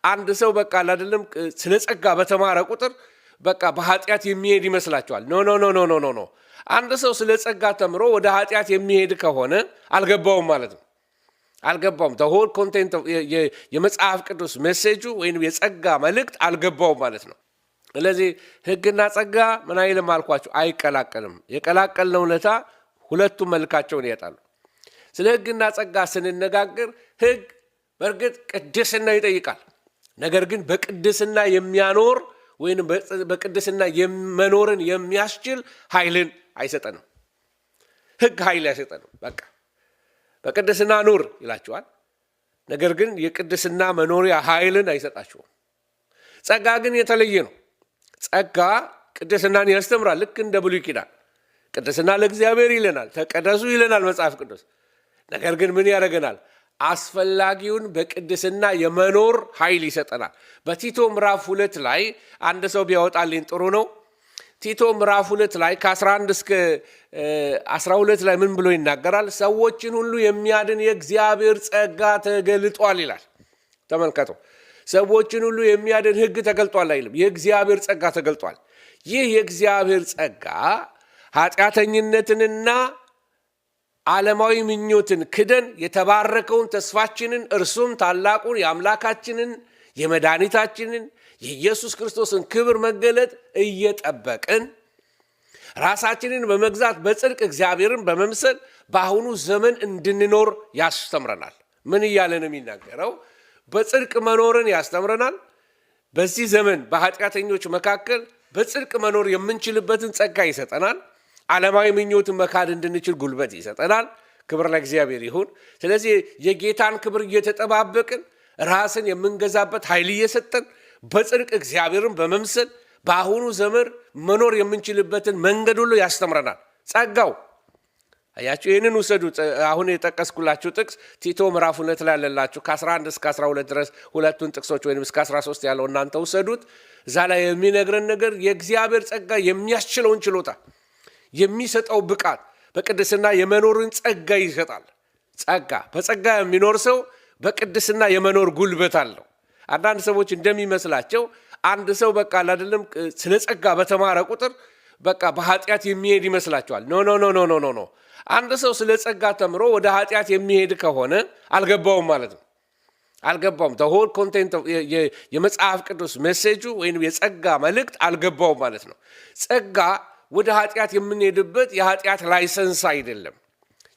አንድ ሰው በቃ አይደለም ስለ ጸጋ በተማረ ቁጥር በቃ በኃጢአት የሚሄድ ይመስላችኋል። ኖ ኖ ኖ ኖ ኖ ኖ። አንድ ሰው ስለ ጸጋ ተምሮ ወደ ኃጢአት የሚሄድ ከሆነ አልገባውም ማለት ነው። አልገባውም። the whole content የመጽሐፍ ቅዱስ ሜሴጁ ወይም የጸጋ መልእክት አልገባውም ማለት ነው። ስለዚህ ሕግና ጸጋ ምን አይልም አልኳችሁ፣ አይቀላቀልም። የቀላቀልነው ለታ ሁለቱም መልካቸውን ያጣሉ። ስለ ሕግና ጸጋ ስንነጋገር ሕግ በእርግጥ ቅድስና ይጠይቃል። ነገር ግን በቅድስና የሚያኖር ወይም በቅድስና መኖርን የሚያስችል ኃይልን አይሰጠንም። ሕግ ኃይል አይሰጠንም። በቃ በቅድስና ኑር ይላችኋል። ነገር ግን የቅድስና መኖሪያ ኃይልን አይሰጣችሁም። ጸጋ ግን የተለየ ነው። ጸጋ ቅድስናን ያስተምራል። ልክ እንደ ብሉይ ኪዳን ቅድስና ለእግዚአብሔር ይለናል፣ ተቀደሱ ይለናል መጽሐፍ ቅዱስ። ነገር ግን ምን ያደርገናል? አስፈላጊውን በቅድስና የመኖር ኃይል ይሰጠናል። በቲቶ ምዕራፍ 2 ላይ አንድ ሰው ቢያወጣልኝ ጥሩ ነው። ቲቶ ምዕራፍ 2 ላይ ከ11 እስከ 12 ላይ ምን ብሎ ይናገራል? ሰዎችን ሁሉ የሚያድን የእግዚአብሔር ጸጋ ተገልጧል ይላል። ተመልከቱ። ሰዎችን ሁሉ የሚያድን ሕግ ተገልጧል አይልም፣ የእግዚአብሔር ጸጋ ተገልጧል። ይህ የእግዚአብሔር ጸጋ ኃጢአተኝነትንና ዓለማዊ ምኞትን ክደን የተባረከውን ተስፋችንን እርሱም ታላቁን የአምላካችንን የመድኃኒታችንን የኢየሱስ ክርስቶስን ክብር መገለጥ እየጠበቅን ራሳችንን በመግዛት በጽድቅ እግዚአብሔርን በመምሰል በአሁኑ ዘመን እንድንኖር ያስተምረናል። ምን እያለ ነው የሚናገረው? በጽድቅ መኖርን ያስተምረናል። በዚህ ዘመን በኃጢአተኞች መካከል በጽድቅ መኖር የምንችልበትን ጸጋ ይሰጠናል። ዓለማዊ ምኞትን መካድ እንድንችል ጉልበት ይሰጠናል። ክብር ለእግዚአብሔር ይሁን። ስለዚህ የጌታን ክብር እየተጠባበቅን ራስን የምንገዛበት ኃይል እየሰጠን በጽድቅ እግዚአብሔርን በመምሰል በአሁኑ ዘመን መኖር የምንችልበትን መንገድ ሁሉ ያስተምረናል ጸጋው። አያችሁ፣ ይህንን ውሰዱ። አሁን የጠቀስኩላችሁ ጥቅስ ቲቶ ምዕራፍ 2 ላይ ያለላችሁ ከ11 እስከ 12 ድረስ ሁለቱን ጥቅሶች ወይም እስከ 13 ያለው እናንተ ውሰዱት። እዛ ላይ የሚነግረን ነገር የእግዚአብሔር ጸጋ የሚያስችለውን ችሎታ የሚሰጠው ብቃት በቅድስና የመኖርን ጸጋ ይሰጣል። ጸጋ በጸጋ የሚኖር ሰው በቅድስና የመኖር ጉልበት አለው። አንዳንድ ሰዎች እንደሚመስላቸው አንድ ሰው በቃ አይደለም ስለ ጸጋ በተማረ ቁጥር በቃ በኃጢአት የሚሄድ ይመስላችኋል። ኖ ኖ ኖ ኖ ኖ ኖ። አንድ ሰው ስለ ጸጋ ተምሮ ወደ ኃጢአት የሚሄድ ከሆነ አልገባውም ማለት ነው። አልገባውም። the whole content የመጽሐፍ ቅዱስ ሜሴጁ ወይም የጸጋ መልእክት አልገባውም ማለት ነው። ጸጋ ወደ ኃጢአት የምንሄድበት የኃጢአት ላይሰንስ አይደለም።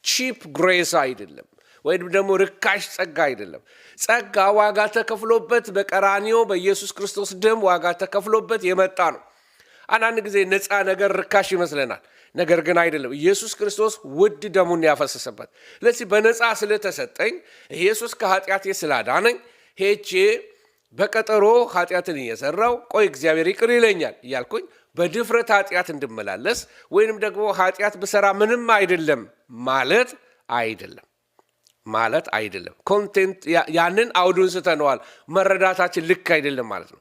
ቺፕ ግሬስ አይደለም፣ ወይም ደግሞ ርካሽ ጸጋ አይደለም። ጸጋ ዋጋ ተከፍሎበት በቀራንዮ በኢየሱስ ክርስቶስ ደም ዋጋ ተከፍሎበት የመጣ ነው። አንዳንድ ጊዜ ነፃ ነገር ርካሽ ይመስለናል፣ ነገር ግን አይደለም። ኢየሱስ ክርስቶስ ውድ ደሙን ያፈሰሰበት። ስለዚህ በነፃ ስለተሰጠኝ ኢየሱስ ከኃጢአቴ ስላዳነኝ ሄጄ በቀጠሮ ኃጢአትን እየሰራው ቆይ እግዚአብሔር ይቅር ይለኛል እያልኩኝ በድፍረት ኃጢአት እንድመላለስ ወይንም ደግሞ ኃጢአት ብሰራ ምንም አይደለም ማለት አይደለም። ኮንቴንት ያንን አውዱን ስተነዋል። መረዳታችን ልክ አይደለም ማለት ነው።